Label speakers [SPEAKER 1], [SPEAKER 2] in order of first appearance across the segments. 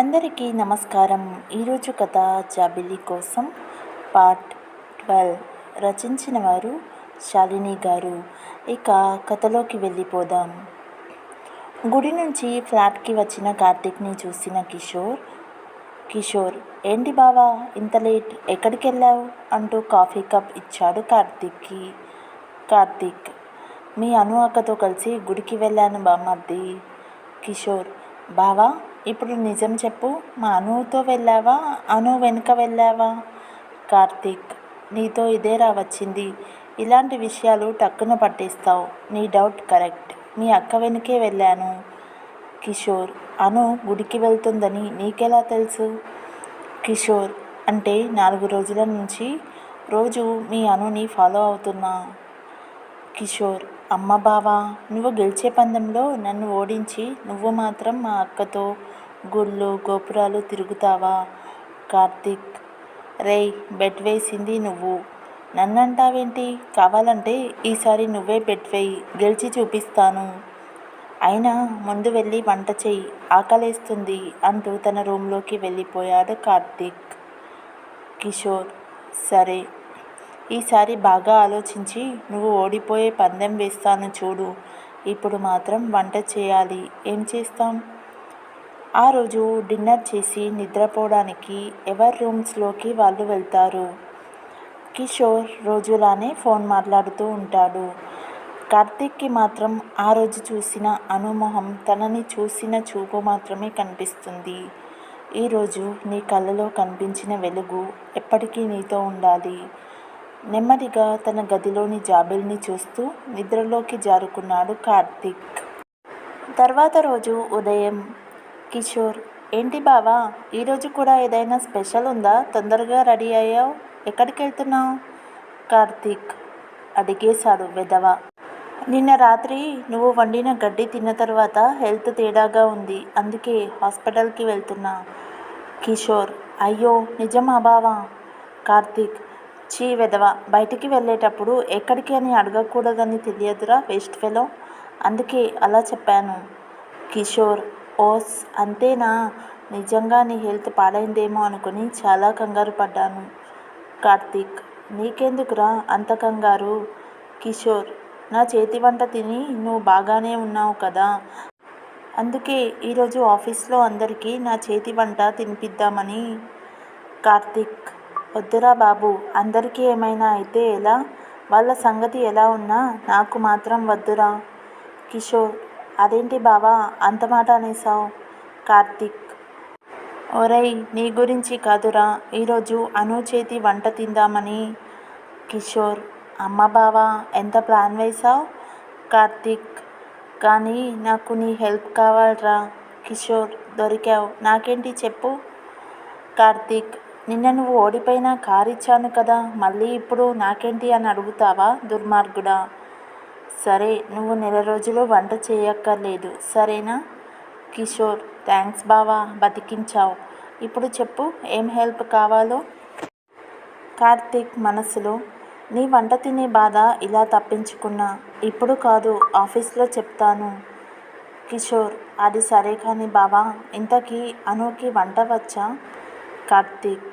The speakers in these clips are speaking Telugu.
[SPEAKER 1] అందరికీ నమస్కారం. ఈరోజు కథ జాబిల్లి కోసం పార్ట్ 12 రచించిన వారు శాలిని గారు. ఇక కథలోకి వెళ్ళిపోదాం. గుడి నుంచి ఫ్లాట్కి వచ్చిన కార్తీక్ని చూసిన కిషోర్ ఏంటి బావా ఇంత లేట్, ఎక్కడికి వెళ్ళావు అంటూ కాఫీ కప్ ఇచ్చాడు కార్తీక్కి. కార్తీక్, మీ అను అక్కతో కలిసి గుడికి వెళ్ళాను బామ్మర్ది. కిషోర్, బావా ఇప్పుడు నిజం చెప్పు, మా అనుతో వెళ్ళావా, అను వెనుక వెళ్ళావా? కార్తీక్, నీతో ఇదేరా వచ్చింది, ఇలాంటి విషయాలు టక్కున పట్టేస్తావు. నీ డౌట్ కరెక్ట్, మీ అక్క వెనుకే వెళ్ళాను. కిషోర్, అను గుడికి వెళ్తుందని నీకెలా తెలుసు? కిషోర్, అంటే 4 రోజుల నుంచి రోజు మీ అనుని ఫాలో అవుతున్నా. కిషోర్, అమ్మ బావా, నువ్వు గెలిచే పందెంలో నన్ను ఓడించి నువ్వు మాత్రం మా అక్కతో గుళ్ళు గోపురాలు తిరుగుతావా? కార్తీక్, రేయ్ బెట్ వేసింది నువ్వు, నన్నంటావేంటి? కావాలంటే ఈసారి నువ్వే బెట్ వేయి, గెలిచి చూపిస్తాను. అయినా ముందు వెళ్ళి వంట చెయ్యి, ఆకలేస్తుంది అంటూ తన రూంలోకి వెళ్ళిపోయాడు కార్తీక్. కిషోర్, సరే, ఈసారి బాగా ఆలోచించి నువ్వు ఓడిపోయే పందెం వేస్తాను చూడు. ఇప్పుడు మాత్రం వంట చేయాలి. ఏం చేస్తాం? ఆ రోజు డిన్నర్ చేసి నిద్రపోవడానికి ఎవరి రూమ్స్లోకి వాళ్ళు వెళ్తారు. కిషోర్ రోజులానే ఫోన్ మాట్లాడుతూ ఉంటాడు. కార్తీక్కి మాత్రం ఆ రోజు చూసిన అనుమోహం, తనని చూసిన చూపు మాత్రమే కనిపిస్తుంది. ఈరోజు నీ కళ్ళలో కనిపించిన వెలుగు ఎప్పటికీ నీతో ఉండాలి. నెమ్మదిగా తన గదిలోని జాబిల్ని చూస్తూ నిద్రలోకి జారుకున్నాడు కార్తీక్. తర్వాత రోజు ఉదయం. కిషోర్, ఏంటి బావా, ఈరోజు కూడా ఏదైనా స్పెషల్ ఉందా? తొందరగా రెడీ అయ్యావు, ఎక్కడికి వెళ్తున్నావు? కార్తీక్ అడిగేశాడు వెధవ. నిన్న రాత్రి నువ్వు వండిన గడ్డి తిన్న తర్వాత హెల్త్ తేడాగా ఉంది, అందుకే హాస్పిటల్కి వెళ్తున్నా. కిషోర్, అయ్యో నిజమా బావా? కార్తీక్, చీ వెధవ, బయటికి వెళ్ళేటప్పుడు ఎక్కడికి అని అడగకూడదని తెలియదురా వేస్ట్ ఫెలో, అందుకే అలా చెప్పాను. కిషోర్, ఓస్ అంతేనా? నిజంగా నీ హెల్త్ పాడైందేమో అనుకుని చాలా కంగారు పడ్డాను. కార్తీక్, నీకెందుకురా అంత కంగారు? కిషోర్, నా చేతి వంట తిని నువ్వు బాగానే ఉన్నావు కదా, అందుకే ఈరోజు ఆఫీస్లో అందరికీ నా చేతి వంట తినిపిద్దామని. కార్తీక్, వద్దురా బాబు, అందరికీ ఏమైనా అయితే ఎలా? వాళ్ళ సంగతి ఎలా ఉన్నా నాకు మాత్రం వద్దురా. కిషోర్, అదేంటి బావా అంత మాట అనేసావు? కార్తీక్, ఒరేయ్ నీ గురించి కాదురా, ఈరోజు అను చేతి వంట తిందామని. కిషోర్, అమ్మ బావా ఎంత ప్లాన్ వేశావు? కార్తీక్, కానీ నాకు నీ హెల్ప్ కావాలరా. కిషోర్, దొరికావు, నాకేంటి చెప్పు. కార్తీక్, నిన్న నువ్వు ఓడిపోయిన కారు ఇచ్చాను కదా, మళ్ళీ ఇప్పుడు నాకేంటి అని అడుగుతావా దుర్మార్గుడా? సరే, నువ్వు 4 రోజులు వంట చేయక్కర్లేదు, సరేనా? కిషోర్, థ్యాంక్స్ బావా, బతికించావు. ఇప్పుడు చెప్పు ఏం హెల్ప్ కావాలో. కార్తీక్ మనసులో, నీ వంట తినే బాధ ఇలా తప్పించుకున్నా, ఇప్పుడు కాదు ఆఫీస్లో చెప్తాను. కిషోర్, అది సరే కానీ బావా, ఇంతకీ అనుకి వంట వచ్చా? కార్తీక్,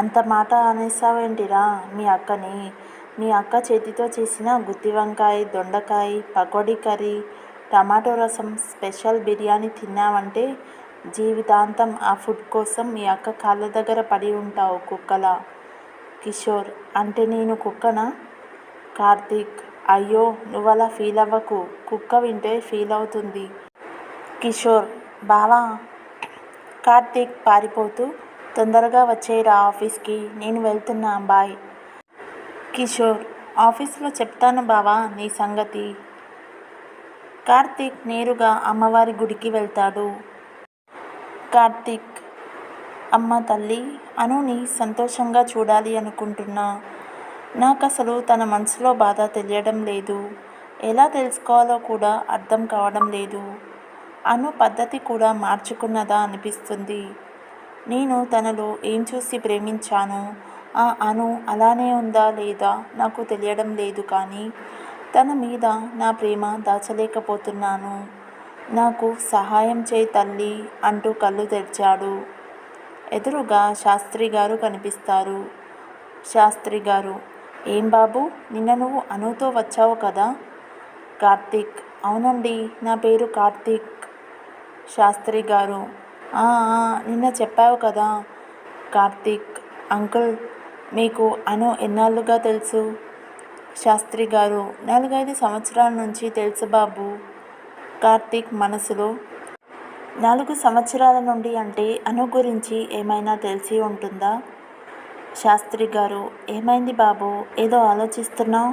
[SPEAKER 1] అంత మాట అనేసావేంటిరా మీ అక్కని? మీ అక్క చేతితో చేసిన గుత్తి వంకాయ, దొండకాయ, పకోడీ కర్రీ, టమాటో రసం, స్పెషల్ బిర్యానీ తిన్నావంటే జీవితాంతం ఆ ఫుడ్ కోసం మీ అక్క కాళ్ళ దగ్గర పడి ఉంటావు కుక్కలా. కిషోర్, అంటే నేను కుక్కనా? కార్తీక్, అయ్యో నువ్వలా ఫీల్ అవ్వకు, కుక్క వింటే ఫీల్ అవుతుంది. కిషోర్, బావా. కార్తీక్ పారిపోతూ, తొందరగా వచ్చేయరా ఆఫీస్కి, నేను వెళ్తున్నా, బాయ్. కిషోర్, ఆఫీస్లో చెప్తాను బావా నీ సంగతి. కార్తీక్ నేరుగా అమ్మవారి గుడికి వెళ్తాడు. కార్తీక్, అమ్మ తల్లి, అనుని సంతోషంగా చూడాలి అనుకుంటున్నా, నాకసలు తన మనసులో బాధ తెలియడం లేదు, ఎలా తెలుసుకోవాలో కూడా అర్థం కావడం లేదు. అను పద్ధతి కూడా మార్చుకున్నదా అనిపిస్తుంది. నేను తనలో ఏం చూసి ప్రేమించాను, ఆ అను అలానే ఉందా లేదా నాకు తెలియడం లేదు, కానీ తన మీద నా ప్రేమ దాచలేకపోతున్నాను. నాకు సహాయం చేయి తల్లి అంటూ కళ్ళు తెరిచాడు. ఎదురుగా శాస్త్రి గారు కనిపిస్తారు. శాస్త్రి గారు: ఏం బాబు, నిన్న నువ్వు అనుతో వచ్చావు కదా? కార్తీక్: అవునండి, నా పేరు కార్తీక్. శాస్త్రి గారు: "ఆ, నిన్న చెప్పావు కదా." కార్తీక్: అంకుల్, మీకు అను ఎన్నాళ్ళుగా తెలుసు? శాస్త్రి గారు: 4-5 సంవత్సరాల నుంచి తెలుసు బాబు. కార్తీక్ మనసులో: 4 సంవత్సరాల నుండి అంటే అను గురించి ఏమైనా తెలిసి ఉంటుందా? శాస్త్రి గారు: ఏమైంది బాబు, ఏదో ఆలోచిస్తున్నావు?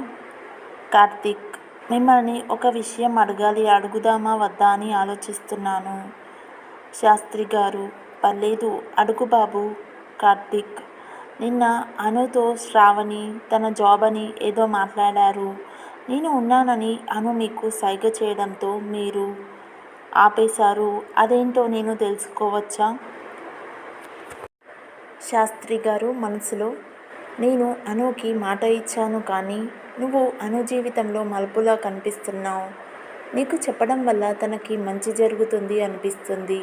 [SPEAKER 1] కార్తీక్: మిమ్మల్ని ఒక విషయం అడగాలి, అడుగుదామా వద్దా అని ఆలోచిస్తున్నాను. శాస్త్రి గారు: పర్లేదు, అడుగు బాబు. కార్తీక్: నిన్న అనుతో శ్రావణి తన జాబ్ అని ఏదో మాట్లాడారు. నేను ఉన్నానని అను మీకు సైగ చేయడంతో మీరు ఆపేశారు. అదేంటో నేను తెలుసుకోవచ్చా? శాస్త్రి గారు మనసులో: నేను అనుకి మాట ఇచ్చాను, కానీ నువ్వు అను జీవితంలో మలుపులా కనిపిస్తున్నావు. నీకు చెప్పడం వల్ల తనకి మంచి జరుగుతుంది అనిపిస్తుంది.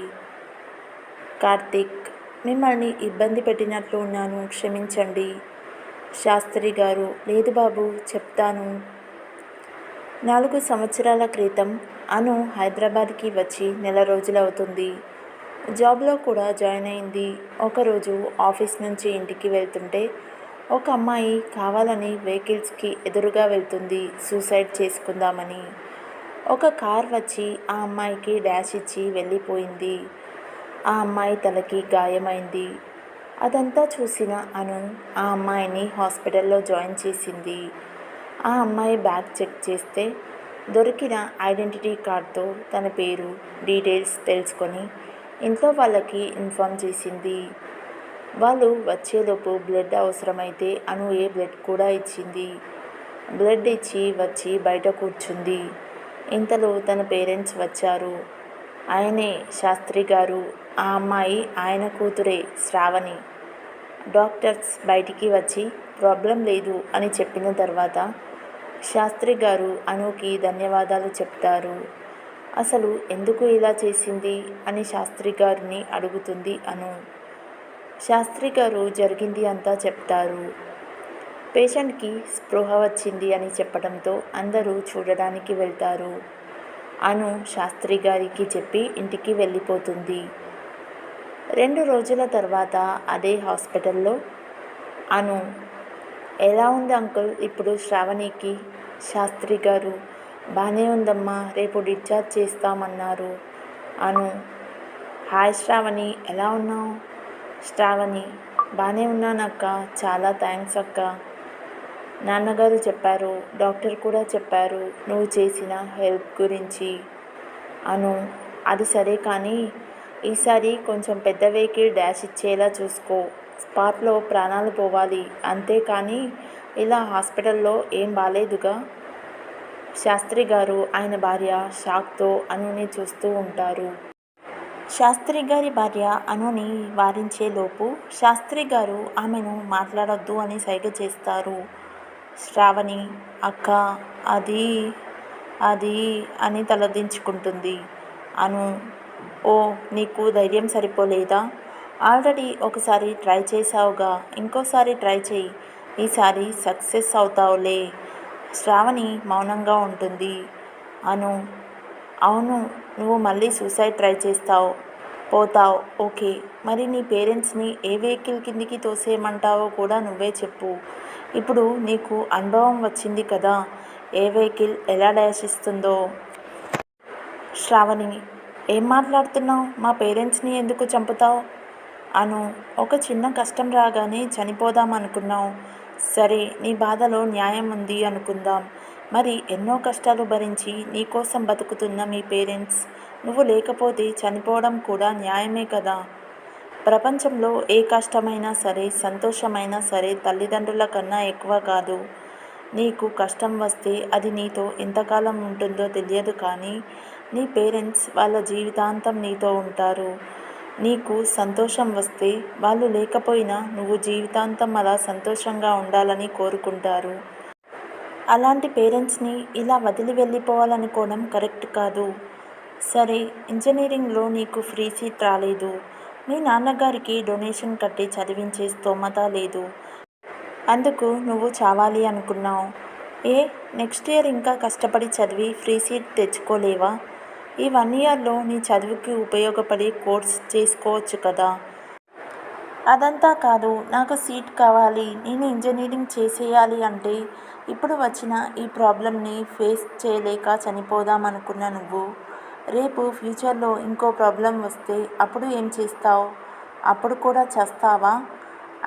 [SPEAKER 1] కార్తీక్: మిమ్మల్ని ఇబ్బంది పెట్టినట్లు ఉన్నాను, క్షమించండి. శాస్త్రి గారు: లేదు బాబు, చెప్తాను. 4 సంవత్సరాల క్రితం అను హైదరాబాద్కి వచ్చి నెల రోజులవుతుంది. జాబ్లో కూడా జాయిన్ అయింది. ఒకరోజు ఆఫీస్ నుంచి ఇంటికి వెళ్తుంటే ఒక అమ్మాయి కావాలని వెహికల్స్కి ఎదురుగా వెళ్తుంది, సూసైడ్ చేసుకుందామని. ఒక కార్ వచ్చి ఆ అమ్మాయికి డాష్ ఇచ్చి వెళ్ళిపోయింది. ఆ అమ్మాయి తలకి గాయమైంది. అదంతా చూసిన అను ఆ అమ్మాయిని హాస్పిటల్లో జాయిన్ చేసింది. ఆ అమ్మాయి బ్యాగ్ చెక్ చేస్తే దొరికిన ఐడెంటిటీ కార్డ్తో తన పేరు, డీటెయిల్స్ తెలుసుకొని ఇంట్లో వాళ్ళకి ఇన్ఫామ్ చేసింది. వాళ్ళు వచ్చేలోపు బ్లడ్ అవసరమైతే అను బ్లడ్ కూడా ఇచ్చింది. బ్లడ్ ఇచ్చి వచ్చి బయట కూర్చుంది. ఇంతలో తన పేరెంట్స్ వచ్చారు. ఆయనే శాస్త్రి గారు. ఆ అమ్మాయి ఆయన కూతురే, శ్రావణి. డాక్టర్స్ బయటికి వచ్చి ప్రాబ్లం లేదు అని చెప్పిన తర్వాత శాస్త్రి గారు అనుకి ధన్యవాదాలు చెప్తారు. అసలు ఎందుకు ఇలా చేసింది అని శాస్త్రి గారిని అడుగుతుంది అను. శాస్త్రి గారు జరిగింది అంతా చెప్తారు. పేషెంట్కి స్పృహ వచ్చింది అని చెప్పడంతో అందరూ చూడడానికి వెళ్తారు. అను శాస్త్రి గారికి చెప్పి ఇంటికి వెళ్ళిపోతుంది. 2 రోజుల తర్వాత అదే హాస్పిటల్లో అను: ఎలా ఉంది అంకుల్ ఇప్పుడు శ్రావణికి? శాస్త్రి గారు: బాగానే ఉందమ్మా, రేపు డిశ్చార్జ్ చేస్తామన్నారు. అను: హాయ్ శ్రావణి, ఎలా ఉన్నావు? శ్రావణి: బాగానే ఉన్నానక్క, చాలా థ్యాంక్స్ అక్క. నాన్నగారు చెప్పారు, డాక్టర్ కూడా చెప్పారు నువ్వు చేసిన హెల్ప్ గురించి. అను: అది సరే, కానీ ఈసారి కొంచెం పెద్ద వెహికల్ డాష్ ఇచ్చేలా చూసుకో. స్పాట్లో ప్రాణాలు పోవాలి, అంతేకాని ఇలా హాస్పిటల్లో ఏం బాలేదుగా. శాస్త్రి గారు ఆయన భార్య షాక్తో అనుని చూస్తూ ఉంటారు. శాస్త్రి గారి భార్య అనుని వారించేలోపు శాస్త్రి గారు ఆమెను మాట్లాడొద్దు అని సైగ చేస్తారు. శ్రావణి: అక్క, అది అది అని తలదించుకుంటుంది. అను: ఓ, నీకు ధైర్యం సరిపోలేదా? ఆల్రెడీ ఒకసారి ట్రై చేశావుగా, ఇంకోసారి ట్రై చేయి, ఈసారి సక్సెస్ అవుతావులే. శ్రావణి మౌనంగా ఉంటుంది. అను: అవును, నువ్వు మళ్ళీ సూసైడ్ ట్రై చేస్తావు, పోతావు, ఓకే. మరి నీ పేరెంట్స్ని ఏ వెహికల్ కిందికి తోసేయమంటావో కూడా నువ్వే చెప్పు. ఇప్పుడు నీకు అనుభవం వచ్చింది కదా, ఏ వెహికల్ ఎలా డాష్ ఇస్తుందో. శ్రావణి: ఏం మాట్లాడుతున్నావు? మా పేరెంట్స్ని ఎందుకు చంపుతావు? అను: ఒక చిన్న కష్టం రాగానే చనిపోదాం అనుకున్నావు. సరే, నీ బాధలో న్యాయం ఉంది అనుకుందాం. మరి ఎన్నో కష్టాలు భరించి నీకోసం బతుకుతున్న మీ పేరెంట్స్ నువ్వు లేకపోతే చనిపోవడం కూడా న్యాయమే కదా. ప్రపంచంలో ఏ కష్టమైనా సరే, సంతోషమైనా సరే తల్లిదండ్రుల కన్నా ఎక్కువ కాదు. నీకు కష్టం వస్తే అది నీతో ఎంతకాలం ఉంటుందో తెలియదు, కానీ నీ పేరెంట్స్ వాళ్ళ జీవితాంతం నీతో ఉంటారు. నీకు సంతోషం వస్తే వాళ్ళు లేకపోయినా నువ్వు జీవితాంతం అలా సంతోషంగా ఉండాలని కోరుకుంటారు. అలాంటి పేరెంట్స్ని ఇలా వదిలి వెళ్ళిపోవాలనుకోవడం కరెక్ట్ కాదు. సరే, ఇంజనీరింగ్లో నీకు ఫ్రీ సీట్ రాలేదు. మీ నాన్నగారికి డొనేషన్ కట్టి చదివించే స్తోమత లేదు. అందుకు నువ్వు చావాలి అనుకున్నావు. ఏ నెక్స్ట్ ఇయర్ ఇంకా కష్టపడి చదివి ఫ్రీ సీట్ తెచ్చుకోలేవా? ఈ 1 ఇయర్లో నీ చదువుకి ఉపయోగపడే కోర్స్ చేసుకోవచ్చు కదా. అదంతా కాదు, నాకు సీట్ కావాలి, నేను ఇంజనీరింగ్ చేసేయాలి అంటే ఇప్పుడు వచ్చిన ఈ ప్రాబ్లంని ఫేస్ చేయలేక చనిపోదామనుకున్న నువ్వు రేపు ఫ్యూచర్లో ఇంకో ప్రాబ్లం వస్తే అప్పుడు ఏం చేస్తావు? అప్పుడు కూడా చస్తావా?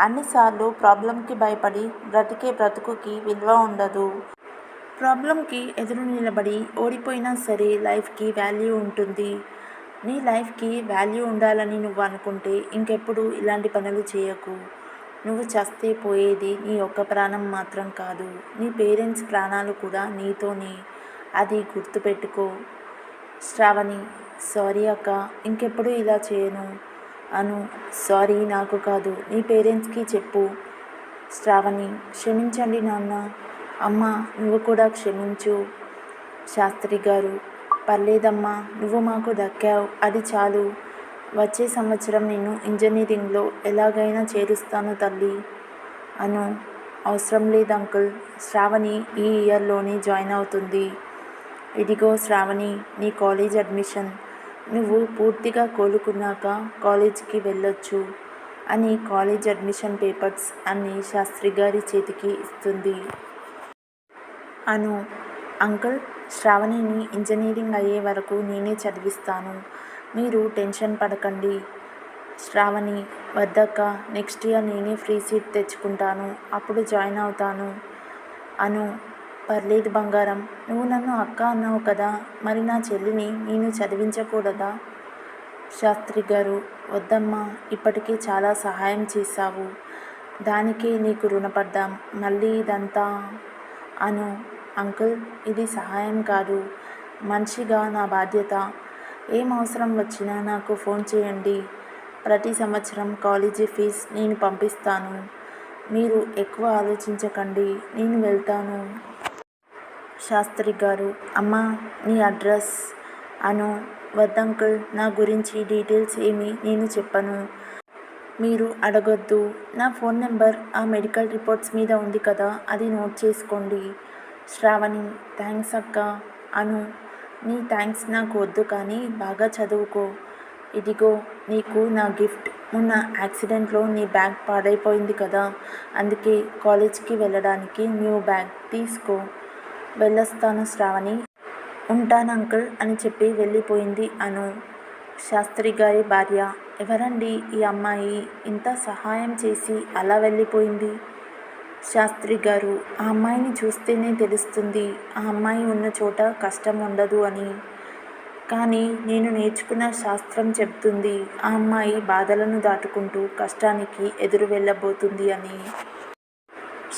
[SPEAKER 1] అన్నిసార్లు ప్రాబ్లంకి భయపడి బ్రతికే బ్రతుకుకి విలువ ఉండదు. ప్రాబ్లంకి ఎదురు నిలబడి ఓడిపోయినా సరే లైఫ్కి వాల్యూ ఉంటుంది. నీ లైఫ్కి వాల్యూ ఉండాలని నువ్వు అనుకుంటే ఇంకెప్పుడు ఇలాంటి పనులు చేయకు. నువ్వు చస్తే పోయేది నీ ఒక్క ప్రాణం మాత్రం కాదు, నీ పేరెంట్స్ ప్రాణాలు కూడా నీతోనే. అది గుర్తుపెట్టుకో. శ్రావణి: సారీ అక్క, ఇంకెప్పుడు ఇలా చేయను. అను: సారీ నాకు కాదు, నీ పేరెంట్స్కి చెప్పు. శ్రావణి: క్షమించండి నాన్న. అమ్మ, నువ్వు కూడా క్షమించు. శాస్త్రి గారు: పర్లేదమ్మా, నువ్వు మాకు దక్కావు, అది చాలు. వచ్చే సంవత్సరం నిన్ను ఇంజనీరింగ్లో ఎలాగైనా చేరుస్తాను తల్లి. అను: అవసరం లేదు అంకుల్, శ్రావణి ఈ ఇయర్లోనే జాయిన్ అవుతుంది. ఇదిగో శ్రావణి, నీ కాలేజ్ అడ్మిషన్. నువ్వు పూర్తిగా కోలుకున్నాక కాలేజీకి వెళ్ళొచ్చు అని కాలేజ్ అడ్మిషన్ పేపర్స్ అన్నీ శాస్త్రి గారి చేతికి ఇస్తుంది. అను: అంకుల్, శ్రావణిని ఇంజనీరింగ్ అయ్యే వరకు నేనే చదివిస్తాను, మీరు టెన్షన్ పడకండి. శ్రావణి: వద్దక్క, నెక్స్ట్ ఇయర్ నేనే ఫ్రీ సీట్ తెచ్చుకుంటాను, అప్పుడు జాయిన్ అవుతాను. అను: పర్లేదు బంగారం, నువ్వు నన్ను అక్క అన్నావు కదా, మరి నా చెల్లిని నేను చదివించకూడదా? శాస్త్రి గారు: వద్దమ్మా, ఇప్పటికే చాలా సహాయం చేశావు, దానికే నీకు రుణపడ్డాం, మళ్ళీ ఇదంతా. అను: అంకుల్, ఇది సహాయం కాదు, మనిషిగా నా బాధ్యత. ఏం అవసరం వచ్చినా నాకు ఫోన్ చేయండి. ప్రతి సంవత్సరం కాలేజీ ఫీజు నేను పంపిస్తాను. మీరు ఎక్కువ ఆలోచించకండి, నేను వెళ్తాను. శాస్త్రి గారు: అమ్మా, నీ అడ్రస్? అను: వద్దంకుల్, నా గురించి డీటెయిల్స్ ఏమీ నేను చెప్పను, మీరు అడగొద్దు. నా ఫోన్ నెంబర్ ఆ మెడికల్ రిపోర్ట్స్ మీద ఉంది కదా, అది నోట్ చేసుకోండి. శ్రావణి: థ్యాంక్స్ అక్క. అను: నీ థ్యాంక్స్ నాకు వద్దు కానీ బాగా చదువుకో. ఇదిగో నీకు నా గిఫ్ట్. మొన్న యాక్సిడెంట్లో నీ బ్యాగ్ పాడైపోయింది కదా, అందుకే కాలేజ్కి వెళ్ళడానికి న్యూ బ్యాగ్ తీసుకో. వెళ్ళొస్తాను శ్రావణి. ఉంటాను అంకుల్ అని చెప్పి వెళ్ళిపోయింది అను. శాస్త్రి గారి భార్య: ఎవరండి ఈ అమ్మాయి, ఇంత సహాయం చేసి అలా వెళ్ళిపోయింది? శాస్త్రి గారు: ఆ అమ్మాయిని చూస్తేనే తెలుస్తుంది, ఆ అమ్మాయి ఉన్న చోట కష్టం ఉండదు అని. కానీ నేను నేర్చుకున్న శాస్త్రం చెబుతుంది, ఆ అమ్మాయి బాధలను దాటుకుంటూ కష్టానికి ఎదురు వెళ్ళబోతుంది అని.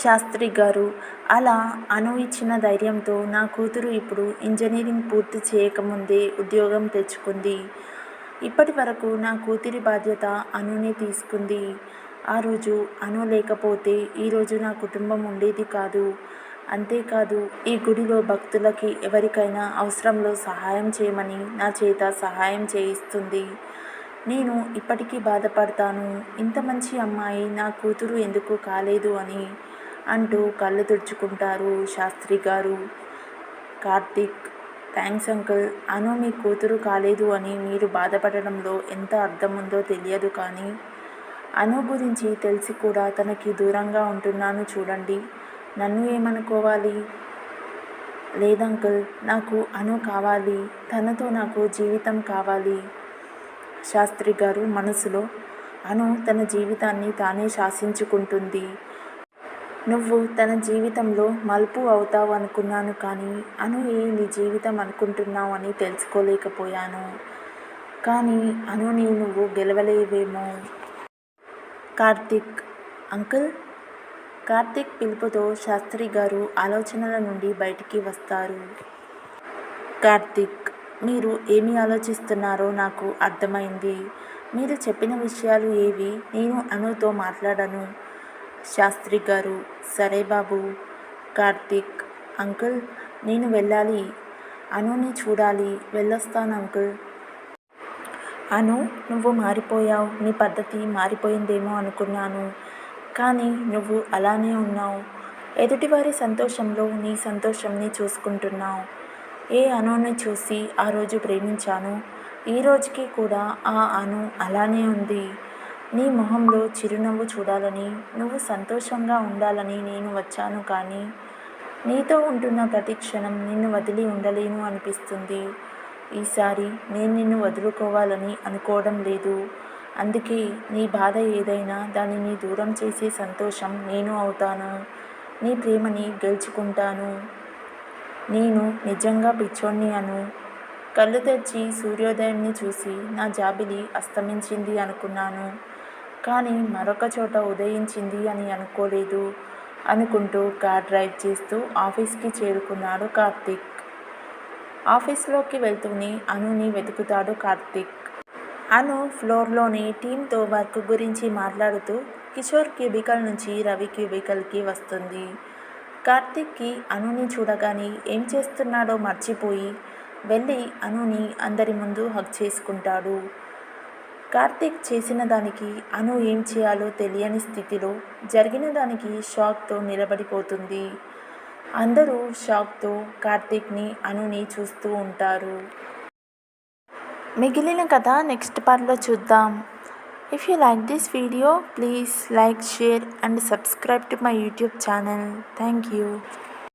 [SPEAKER 1] శాస్త్రి గారు: అలా అను ఇచ్చిన ధైర్యంతో నా కూతురు ఇప్పుడు ఇంజనీరింగ్ పూర్తి చేయకముందే ఉద్యోగం తెచ్చుకుంది. ఇప్పటి వరకు నా కూతురి బాధ్యత అనునే తీసుకుంది. ఆ రోజు అను లేకపోతే ఈరోజు నా కుటుంబం ఉండేది కాదు. అంతేకాదు, ఈ గుడిలో భక్తులకి ఎవరికైనా అవసరంలో సహాయం చేయమని నా చేత సహాయం చేయిస్తుంది. నేను ఇప్పటికీ బాధపడతాను, ఇంత మంచి అమ్మాయి నా కూతురు ఎందుకు కాలేదు అని అంటూ కళ్ళు తుడుచుకుంటారు శాస్త్రి గారు. Karthik: thanks uncle. అను మీ కూతురు కాలేదు అని మీరు బాధపడడంలో ఎంత అర్థం ఉందో తెలియదు, కానీ అను గురించి తెలిసి కూడా తనకి దూరంగా ఉంటున్నాను చూడండి, నన్ను ఏమనుకోవాలి? లేదంకుల్, నాకు అను కావాలి, తనతో నాకు జీవితం కావాలి. శాస్త్రి గారు మనసులో: అను తన జీవితాన్ని తానే శాసించుకుంటుంది, నువ్వు తన జీవితంలో మలుపు అవుతావు అనుకున్నాను, కానీ అను నీ జీవితం అనుకుంటున్నావు అని తెలుసుకోలేకపోయాను. కానీ అనుని నువ్వు గెలవలేవేమో. కార్తీక్: అంకుల్. కార్తీక్ పిలుపుతో శాస్త్రి గారు ఆలోచనల నుండి బయటికి వస్తారు. కార్తీక్: మీరు ఏమి ఆలోచిస్తున్నారో నాకు అర్థమైంది, మీరు చెప్పిన విషయాలు ఏవి నేను అనుతో మాట్లాడను. శాస్త్రి గారు: సరే బాబు. కార్తీక్: అంకుల్, నేను వెళ్ళాలి. అనుని చూడాలి, వెళ్ళొస్తాను అంకుల్. అను, నువ్వు మారిపోయావు. నీ పద్ధతి మారిపోయిందేమో అనుకున్నాను, కానీ నువ్వు అలానే ఉన్నావు. ఎదుటివారి సంతోషంలో నీ సంతోషంని చూసుకుంటున్నావు. ఏ అనుని చూసి ఆ రోజు ప్రేమించాను, ఈ రోజుకి కూడా ఆ అను అలానే ఉంది. నీ మొహంలో చిరునవ్వు చూడాలని, నువ్వు సంతోషంగా ఉండాలని నేను వచ్చాను, కానీ నీతో ఉంటున్న ప్రతి క్షణం నిన్ను వదిలి ఉండలేను అనిపిస్తుంది. ఈసారి నేను నిన్ను వదులుకోవాలని అనుకోవడం లేదు. అందుకే నీ బాధ ఏదైనా దానిని దూరం చేసే సంతోషం నేను అవుతాను. నీ ప్రేమని గెలుచుకుంటాను. నేను నిజంగా పిచ్చోణ్ణి అను. కళ్ళు తెరిచి సూర్యోదయంని చూసి నా జాబిలి అస్తమించింది అనుకున్నాను, కానీ మరొక చోట ఉదయించింది అని అనుకోలేదు అనుకుంటూ కార్ డ్రైవ్ చేస్తూ ఆఫీస్కి చేరుకున్నాడు కార్తీక్. ఆఫీస్లోకి వెళ్తూనే అనుని వెతుకుతాడు కార్తీక్. అను ఫ్లోర్లోని టీంతో వర్క్ గురించి మాట్లాడుతూ కిషోర్ క్యూబికల్ నుంచి రవి క్యూబికల్కి వస్తుంది. కార్తీక్కి అనుని చూడగానే ఏం చేస్తున్నాడో మర్చిపోయి వెళ్ళి అనుని అందరి ముందు హగ్ చేసుకుంటాడు. కార్తీక్ చేసిన దానికి అను ఏం చేయాలో తెలియని స్థితిలో జరిగిన దానికి షాక్తో నిలబడిపోతుంది. అందరూ షాక్తో కార్తీక్ని అనుని చూస్తూ ఉంటారు. మిగిలిన కథ నెక్స్ట్ పార్ట్లో చూద్దాం. If you like this video, please like, share and subscribe to my YouTube channel. Thank you.